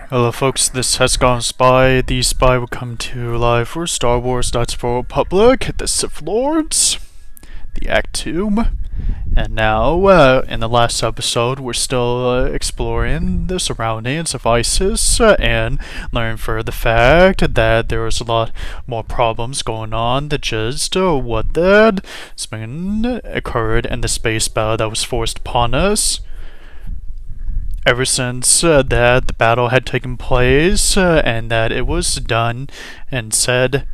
Hello folks, this has gone Spy. The Spy will come to you live for Star Wars Knights of the Old Republic, the Sith Lords, the Act 2. And now, in the last episode, we're still exploring the surroundings of ISIS and learning for the fact that there was a lot more problems going on than just what had occurred in the space battle that was forced upon us. Ever since that the battle had taken place and that it was done and said,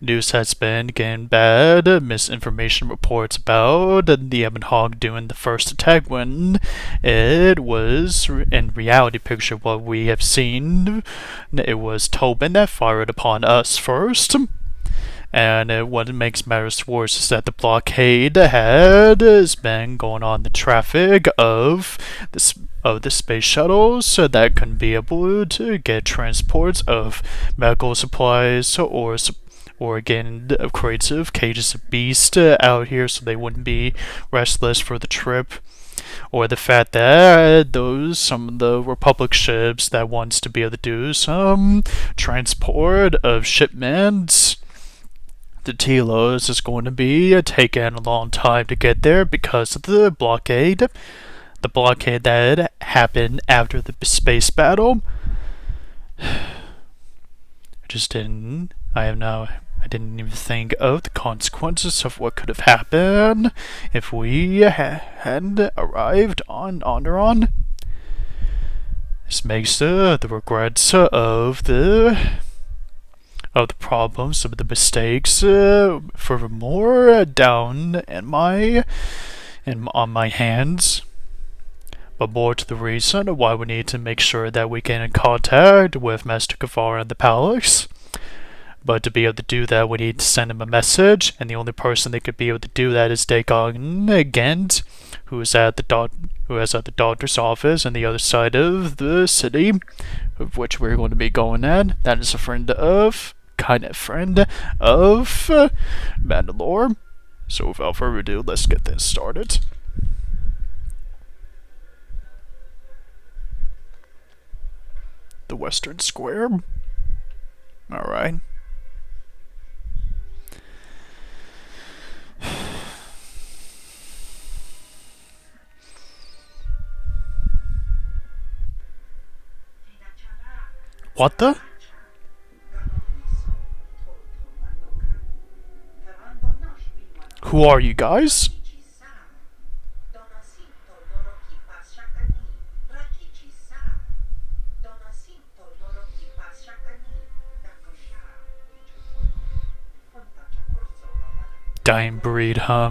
news has been getting bad. Misinformation reports about the Ebon Hog doing the first attack when it was, in reality picture, what we have seen. It was Tobin that fired upon us first. And what makes matters worse is that the blockade has been going on the traffic of the space shuttles, so that couldn't be able to get transports of medical supplies or getting crates of cages of beasts out here, so they wouldn't be restless for the trip. Or the fact that some of the Republic ships that wants to be able to do some transport of shipments. The Telos is going to be taking a long time to get there because of the blockade. The blockade that happened after the space battle. I didn't even think of the consequences of what could have happened if we hadn't arrived on Onderon. This makes the regrets of the problems, of the mistakes, furthermore down on my hands. But more to the reason why we need to make sure that we get in contact with Master Kavara and the Palace. But to be able to do that, we need to send him a message, and the only person that could be able to do that is Dhagon Ghent, who is at the doctor's office on the other side of the city, of which we're going to be going at. That is a friend of Mandalore. So without further ado, let's get this started. The Western Square. Alright. What the? Who are you guys? Dying breed, huh?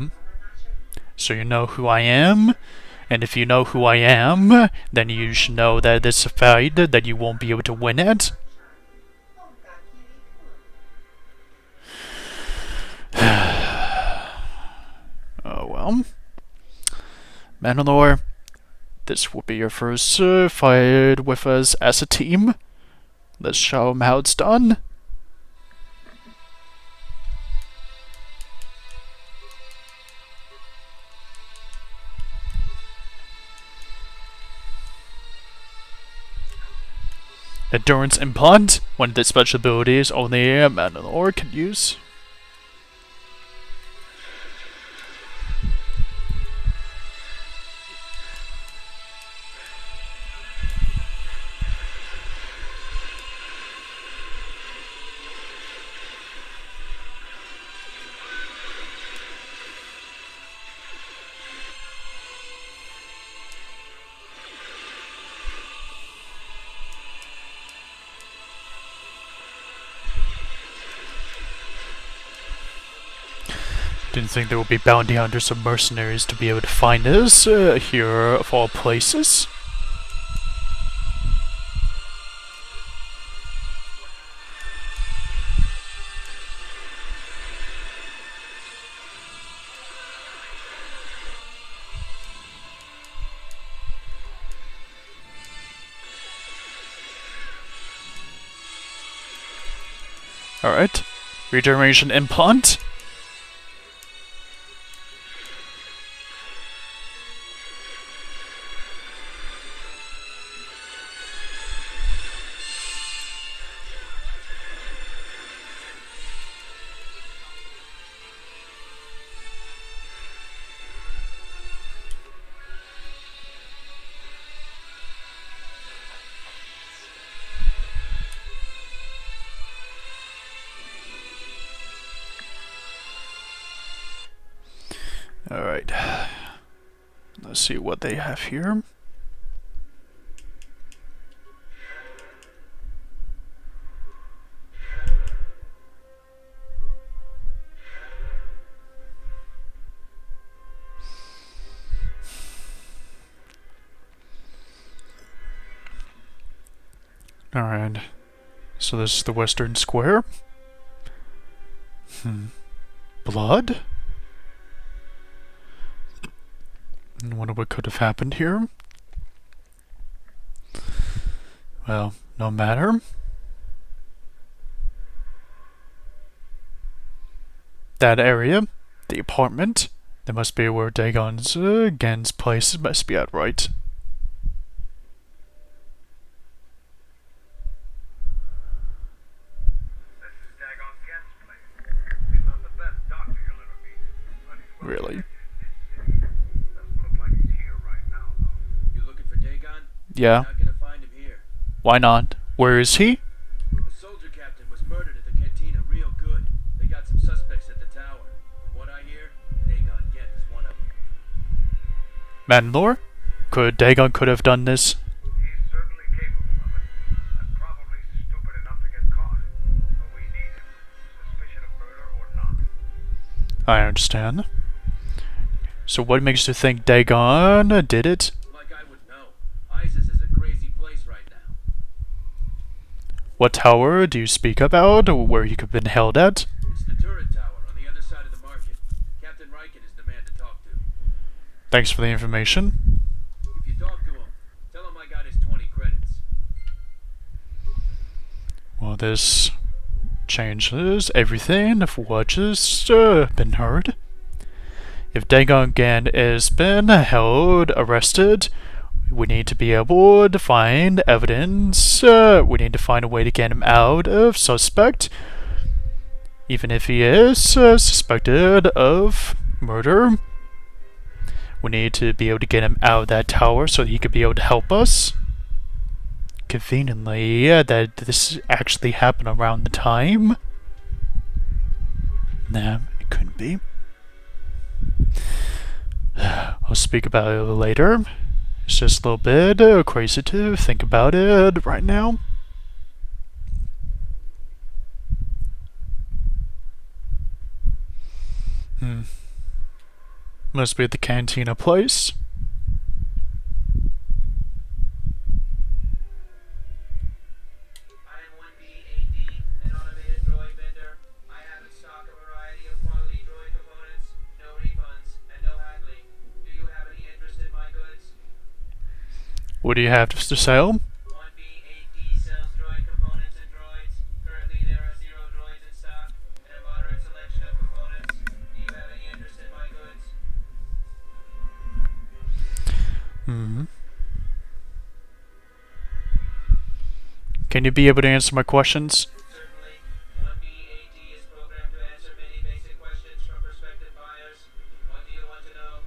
So you know who I am? And if you know who I am, then you should know that it's a fight that you won't be able to win it. Oh well. Mandalore, this will be your first fight with us as a team. Let's show them how it's done. Endurance Implant, one of the special abilities only Mandalore can use. Didn't think there would be bounty hunters or mercenaries to be able to find us here of all places. Alright. Regeneration implant. Alright. Let's see what they have here. Alright. So this is the Western Square. Blood? I wonder what could have happened here. Well, no matter. That area, the apartment, that must be where Dhagon's Ghent's place must be at, right? This is Dhagon Ghent's place. He's not the best doctor you'll ever meet, but he's well Really? connected in this city. Doesn't look like he's here right now, though. You looking for Dhagon? Yeah. Not gonna find him here. Why not? Where is he? The soldier captain was murdered at the cantina real good. They got some suspects at the tower. From what I hear, Dhagon Ghent is one of them. Mandalore? Dhagon could have done this? He's certainly capable of it, and probably stupid enough to get caught. But we need him, suspicion of murder or not. I understand. So what makes you think Dhagon did it? Like I would know. ISIS is a crazy place right now. What tower do you speak about, or where he could have been held at? It's the turret tower on the other side of the market. Captain Riken is the man to talk to. Thanks for the information. If you talk to him, tell him I got his 20 credits. Well, this changes everything of what just been heard. If Dhagon Ghent has been held, arrested, we need to be able to find evidence. We need to find a way to get him out of suspect. Even if he is suspected of murder, we need to be able to get him out of that tower so he could be able to help us. Conveniently, that this actually happened around the time. Nah, it couldn't be. I'll speak about it later. It's just a little bit crazy to think about it right now. Must be at the cantina place. I am 1B8D, an automated droid vendor. I have in stock a variety of quality droid components, no refunds, and no haggling. Do you have any interest in my goods? What do you have to sell? 1B8D sells droid components and droids. Currently there are 0 droids in stock, and a moderate selection of components. Do you have any interest in my goods? Can you be able to answer my questions? Certainly. 1B8D is programmed to answer many basic questions from prospective buyers. What do you want to know?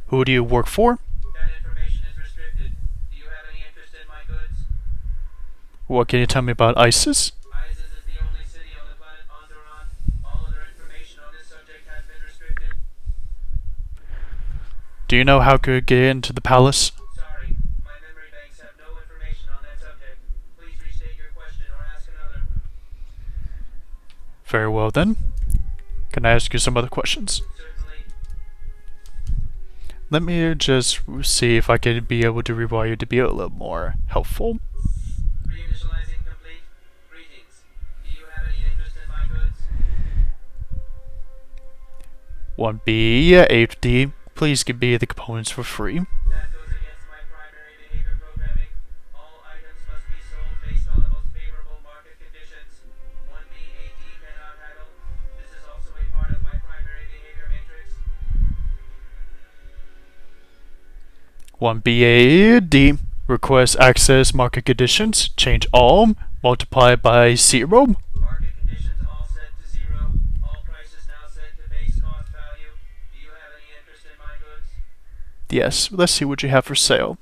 Who do you work for? That information is restricted. Do you have any interest in my goods? What can you tell me about ISIS? ISIS is the only city on the planet Onderon. All other information on this subject has been restricted. Do you know how to get into the palace? Sorry, my memory banks have no information on that subject. Please restate your question or ask another. Very well then. Can I ask you some other questions? Certainly. Let me just see if I can be able to rewire you to be a little more helpful. Reinitializing complete. Greetings. Do you have any interest in my goods? 1B, 8D, please give me the components for free. That goes against my primary behavior programming. All items must be sold based on the most favorable market conditions. 1B8D cannot haggle. This is also a part of my primary behavior matrix. 1B8D, request access market conditions, change all, multiply by 0. Market conditions all set to 0. All prices now set to base cost value. Do you have any interest in my goods? Yes, let's see what you have for sale.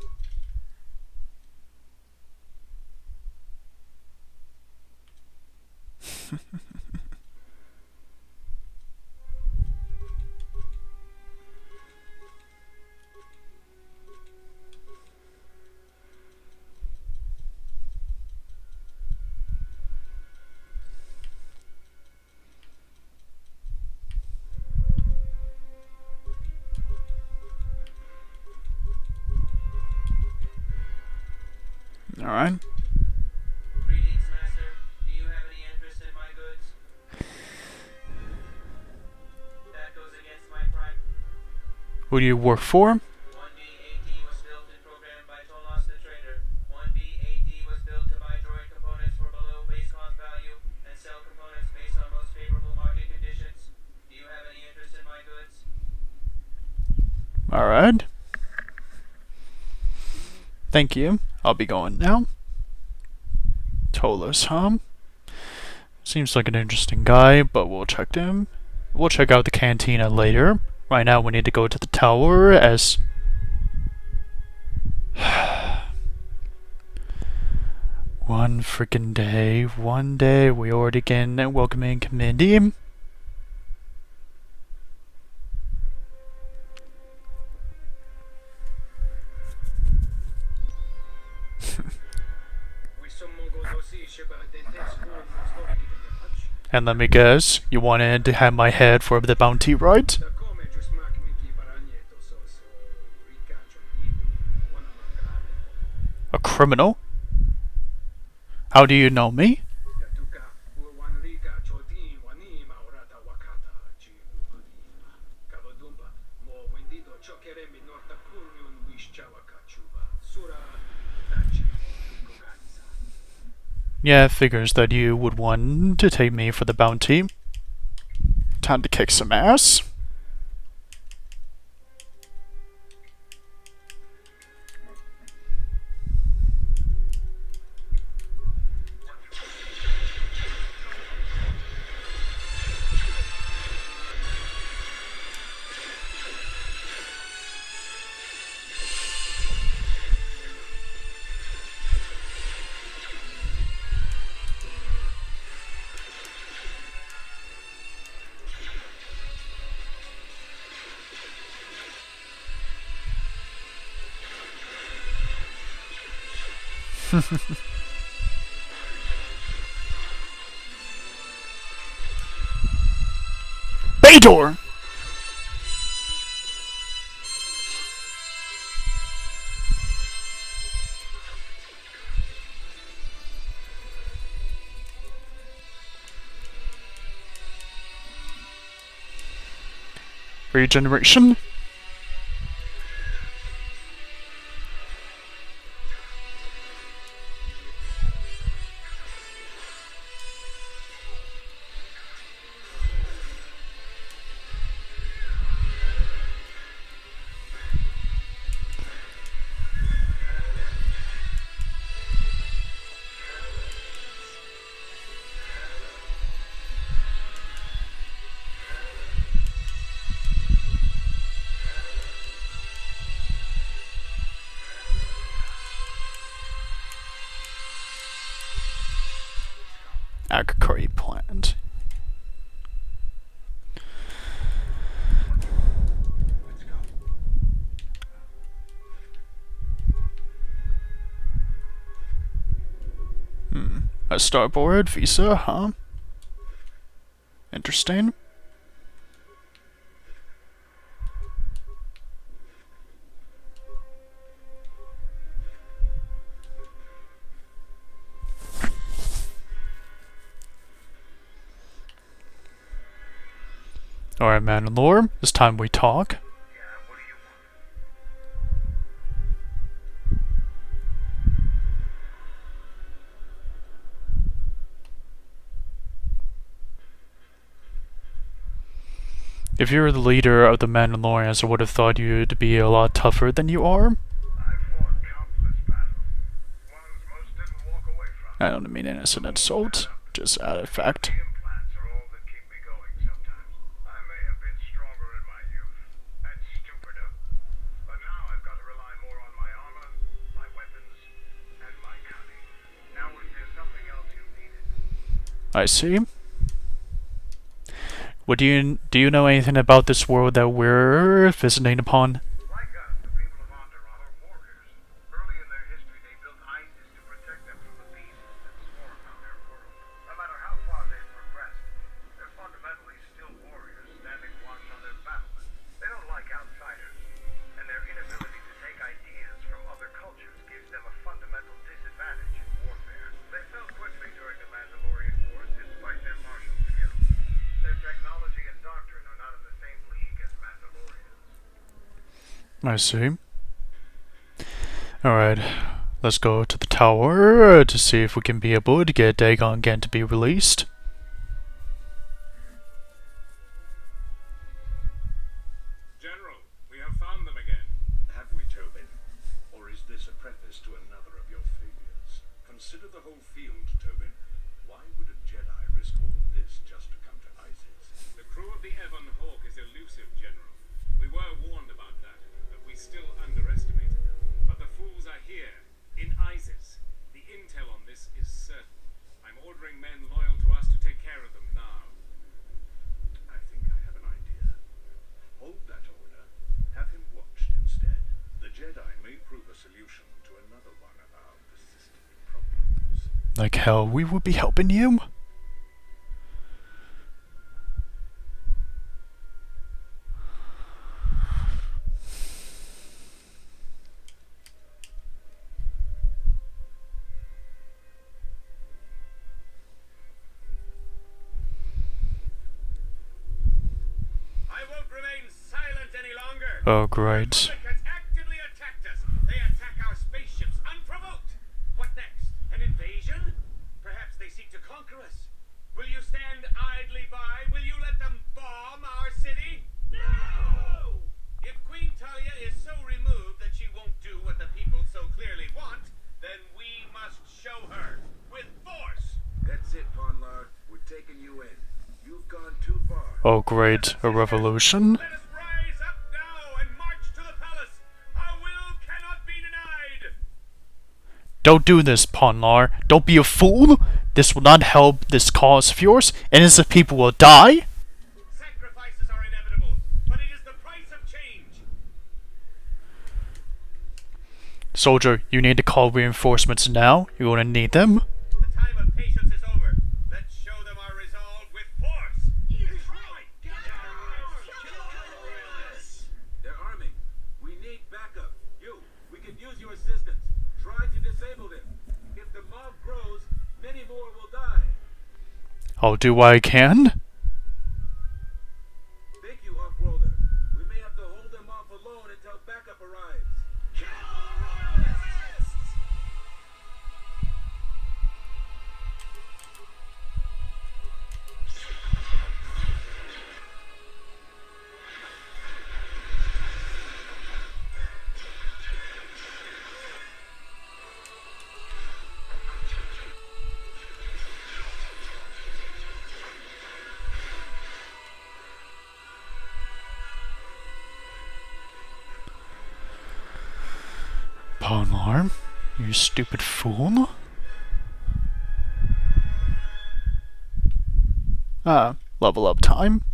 Alright. Greetings, Master. Do you have any interest in my goods? That goes against my prime. Who do you work for? 1B-8D was built and programmed by Tolos the Trader. 1B-8D was built to buy droid components for below base cost value and sell components based on most favorable market conditions. Do you have any interest in my goods? Alright. Thank you. I'll be going now. Tolos, huh? Seems like an interesting guy, but we'll check him. We'll check out the cantina later. Right now we need to go to the tower as... One freaking day. One day we already get a welcoming committee. And let me guess, you wanted to have my head for the bounty, right? A criminal? How do you know me? Yeah, it figures that you would want to take me for the bounty. Time to kick some ass. Baydor! Regeneration? Agakari plant. A starboard visa, huh? Interesting. Alright, Mandalore, it's time we talk. Yeah, what do you want? If you were the leader of the Mandalorians, I would have thought you'd be a lot tougher than you are. I fought countless battles. Ones most didn't walk away from. I don't mean innocent insult, just out of fact. The implants are all that keep me going sometimes. I may have been stronger in my youth, and stupider, but now I've got to rely more on my armor, my weapons, and my cunning. Now is there something else you needed? I see. What do you know anything about this world that we're visiting upon? Like us, the people of Onderon are warriors. Early in their history, they built ISIS to protect them from the beasts that swarm on their world. No matter how far they've progressed, they're fundamentally still warriors, standing watch on their battlements. They don't like outsiders, and their inability to take ideas from other cultures gives them a fundamental disadvantage. I see. Alright, let's go to the tower to see if we can be able to get Dhagon Ghent to be released. General, we have found them again. Have we, Tobin? Or is this a preface to another of your failures? Consider the whole field, Tobin. Why would a Jedi risk all of this just to come to ISIS? The crew of the Ebon Hawk is elusive, General. We were warned about that, but we still underestimated them. But the fools are here, in ISIS. The intel on this is certain. I'm ordering men loyal to us to take care of them now. I think I have an idea. Hold that order. Have him watched instead. The Jedi may prove a solution to another one of our persistent problems. Like how we would be helping you? I won't remain silent any longer. Oh, great. Republic has actively attacked us. They attack our spaceships unprovoked. What next? An invasion? Perhaps they seek to conquer us. Will you stand idly by? Will you let them bomb our city? No! If Queen Talia is so removed that she won't do what the people so clearly want, then we must show her with force. That's it, Ponlar. We're taking you in. You've gone too far. Oh, great. A revolution? Let us rise up now and march to the palace. Our will cannot be denied. Don't do this, Ponlar. Don't be a fool. This will not help this cause of yours. Innocent people will die. Sacrifices are inevitable, but it is the price of change. Soldier, you need to call reinforcements now. You're going to need them. The time of patience is over. Let's show them our resolve with force. They're arming. We need backup. We can use your assistance. Try to disable them. If the mob grows, many more will die. I'll do what I can. Thank you, Off-Worlder. We may have to hold them off alone until backup arrives. Kill Royalists! Ponlar, you stupid fool. Level up time.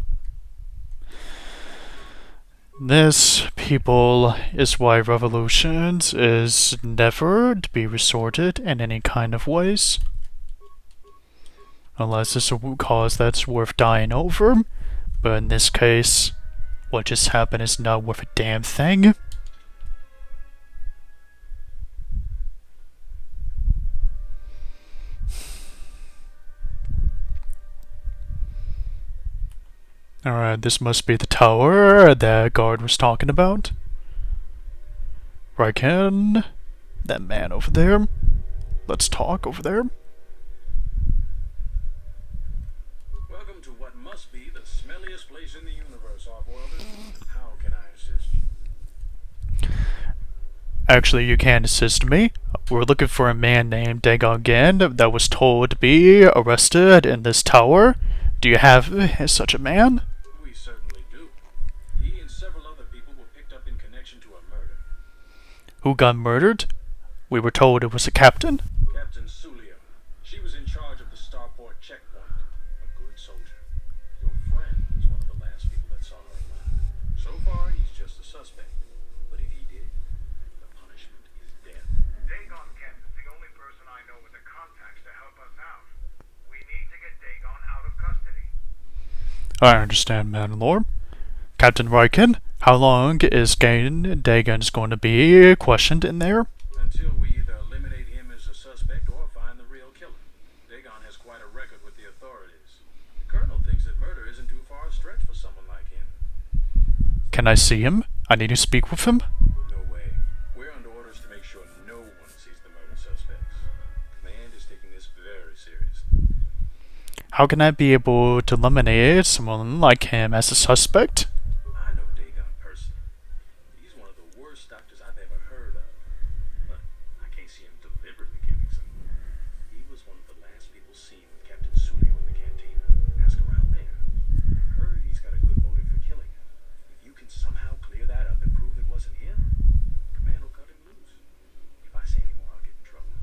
This, people, is why revolutions is never to be resorted in any kind of ways. Unless it's a cause that's worth dying over. But in this case, what just happened is not worth a damn thing. Alright, this must be the tower that guard was talking about. Riken, that man over there. Let's talk over there. Welcome to what must be the smelliest place in the universe, Off-Worlder. How can I assist you? Actually, you can assist me. We're looking for a man named Dhagon Ghent that was told to be arrested in this tower. Do you have such a man? We certainly do. He and several other people were picked up in connection to a murder. Who got murdered? We were told it was a captain. Captain Sulio. She was in charge of the starport checkpoint. A good soldier. Your friend was one of the last people that saw her alive. So far, he's just a suspect. But if he did, the punishment is death. Dhagon Ghent is the only person I know with the contacts to help us out. We need to get Dhagon out of custody. I understand, Mandalore. Captain Riken, how long is Dhagon's going to be questioned in there? Until we either eliminate him as a suspect or find the real killer. Dhagon has quite a record with the authorities. The Colonel thinks that murder isn't too far a stretch for someone like him. Can I see him? I need to speak with him. to make sure no one sees the murder suspects. Command is taking this very seriously. How can I be able to eliminate someone like him as a suspect? I know Dhagon personally. He's one of the worst doctors I've ever heard of. But I can't see him deliberately killing someone. He was one of the last people seen with Captain Sulio in the cantina. Ask around there. I've heard he's got a good motive for killing him. If you can somehow clear that up and prove it wasn't him, Command will cut him loose. If I say any more, I'll get in trouble.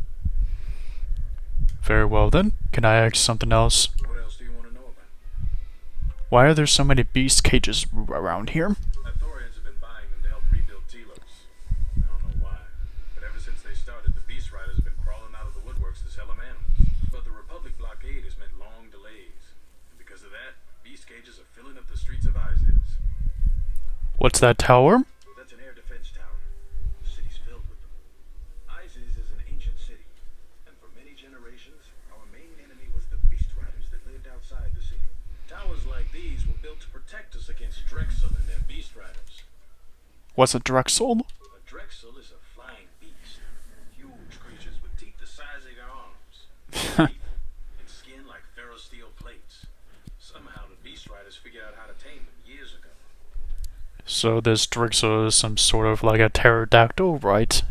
Very well then. Can I ask something else? What else do you want to know about? Why are there so many beast cages around here? Thorians have been buying them to help rebuild Telos. I don't know why, but ever since they started, the Beast Riders have been crawling out of the woodworks to sell them animals. But the Republic blockade has meant long delays. And because of that, beast cages are filling up the streets of Isis. What's that tower? That's an air defense tower. The city's filled with them. Isis is an ancient city, and for many generations, our main enemy was the Beast Riders that lived outside the city. Towers like these were built to protect us against Drexel and their Beast Riders. What's a Drexel? A Drexel is a flying beast. Huge creatures with teeth the size of your arms. Teeth and skin like ferrosteel plates. Somehow the Beast Riders figured out how to tame them years ago. So this Drexel is some sort of like a pterodactyl, right?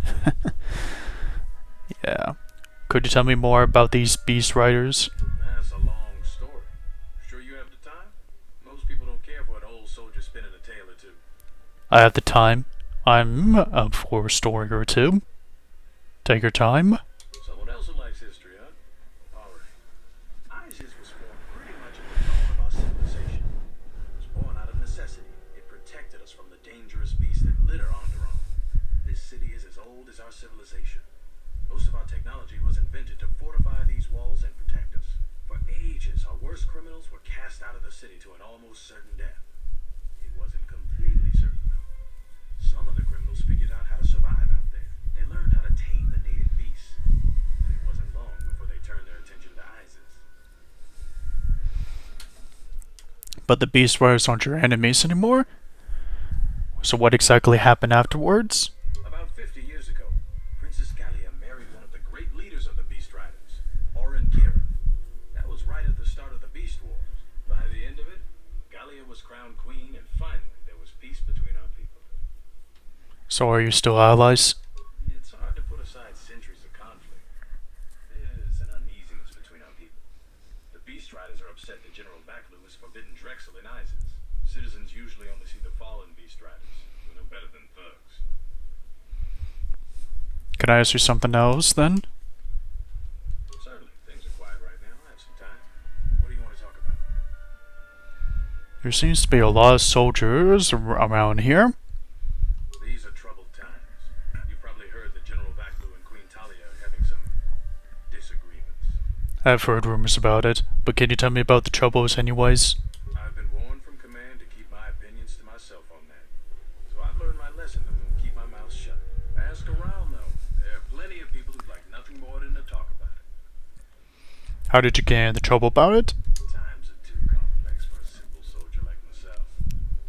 Yeah. Could you tell me more about these beast riders? That's a long story. Sure you have the time? Most people don't care for an old soldier spinning a tale or two. I have the time. I'm up for a story or two. Take your time. Someone else who likes history, huh? Alright. Isis was formed pretty much at the dawn of our civilization. It was born out of necessity. It protected us from the dangerous beasts that litter Onderon. This city is as old as our civilization. Most of our technology was invented to fortify these walls and protect us. For ages, our worst criminals were cast out of the city to an almost certain death. It wasn't completely certain, though. Some of the criminals figured out how to survive out there. They learned how to tame the native beasts. And it wasn't long before they turned their attention to Isis. But the beast riders aren't your enemies anymore? So what exactly happened afterwards? About 50 years ago, Princess Gallia married one of the great leaders of the Beast Riders, Orin Kira. That was right at the start of the Beast Wars. By the end of it, Gallia was crowned queen, and finally there was peace between our people. So are you still allies? It's hard to put aside centuries of conflict. There's an uneasiness between our people. The Beast Riders are upset that General Baklu has forbidden Drexel in Isis. Citizens usually only see the fallen Beast Riders, who know better than thugs. Can I ask you something else then? Certainly, things are quiet right now. I have some time. What do you want to talk about? There seems to be a lot of soldiers around here. These are troubled times. You've probably heard that General Baklu and Queen Talia are having some disagreements. I've heard rumors about it, but can you tell me about the troubles anyways? I've been warned from command to keep my opinions to myself on that. So I've learned my lesson and will keep my mouth shut. Ask around, though. There are plenty of people who'd like nothing more than to talk about it. How did you get into trouble about it? Times are too complex for a simple soldier like myself.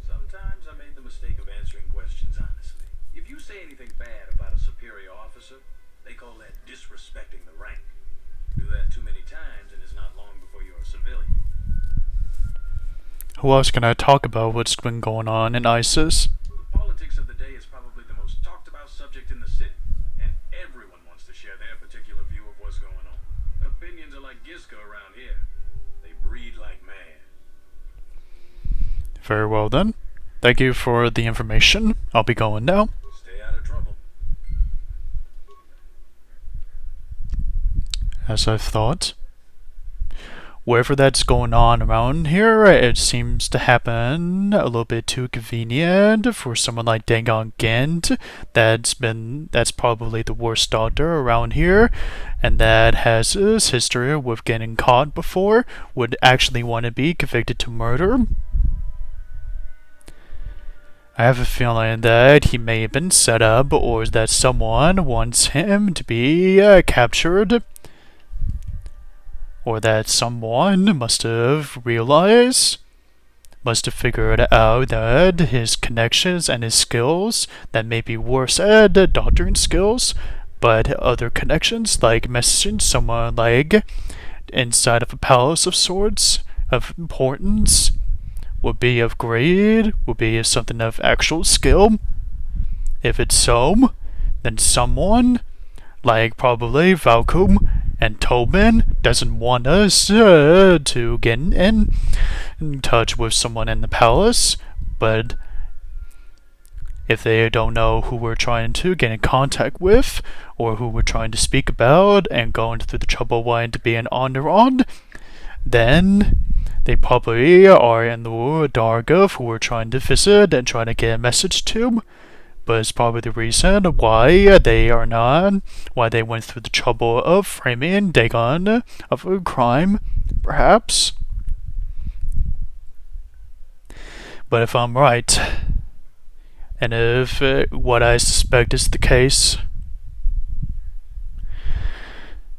Sometimes I made the mistake of answering questions honestly. If you say anything bad about a superior officer, they call that disrespecting the rank. Do that too many times and it's not long before you're a civilian. Who else can I talk about what's been going on in ISIS? The politics of the day is probably the most talked about subject in the city, and everyone wants to share their particular view of what's going on. Opinions are like Gisco around here. They breed like mad. Very well then. Thank you for the information. I'll be going now. Stay out of trouble. As I thought. Whatever that's going on around here, it seems to happen a little bit too convenient for someone like Dhagon Ghent. That's probably the worst doctor around here, and that has his history with getting caught before, would actually want to be convicted to murder. I have a feeling that he may have been set up, or that someone wants him to be captured. Or that someone must have realized must have figured out that his connections and his skills that may be worse at doctoring skills, but other connections like messaging someone like inside of a palace of sorts of importance would be of grade, would be something of actual skill. If it's so, then someone like probably Valkum and Tobin doesn't want us to get in touch with someone in the palace, but if they don't know who we're trying to get in contact with or who we're trying to speak about and going through the trouble wanting to be an on, then they probably are in the dark of who we're trying to visit and trying to get a message to. But it's probably the reason why they are not, why they went through the trouble of framing Dagon of a crime, perhaps. But if I'm right, and if what I suspect is the case,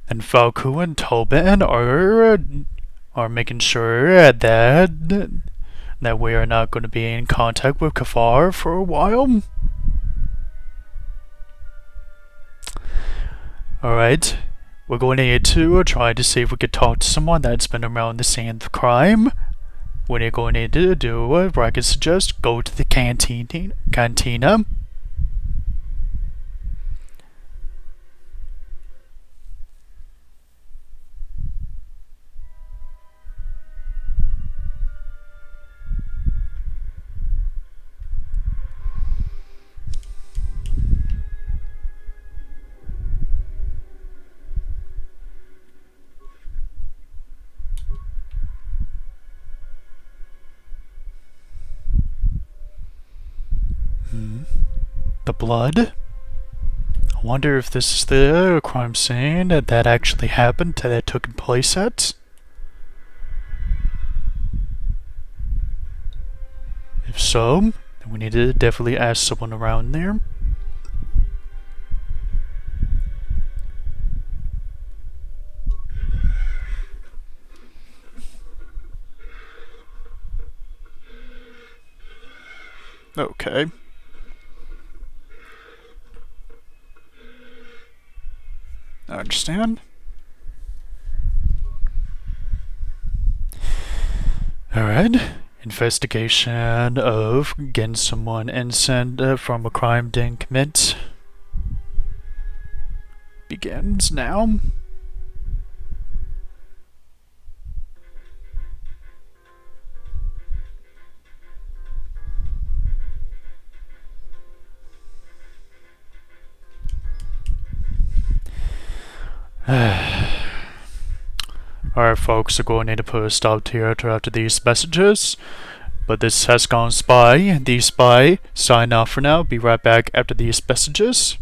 then Falco and Tobin are making sure that we are not going to be in contact with Kafar for a while. Alright, we're going to need to try to see if we could talk to someone that's been around the scene of the crime. What you're going to need to do, what I can suggest, go to the cantina. The blood? I wonder if this is the crime scene that actually happened, that took place at? If so, then we need to definitely ask someone around there. Okay. I understand. Alright. Investigation of getting someone innocent from a crime didn't commit begins now. Alright folks, we're going to need to put a stop here after these messages. But this has gone Spy. The Spy, sign off for now. Be right back after these messages.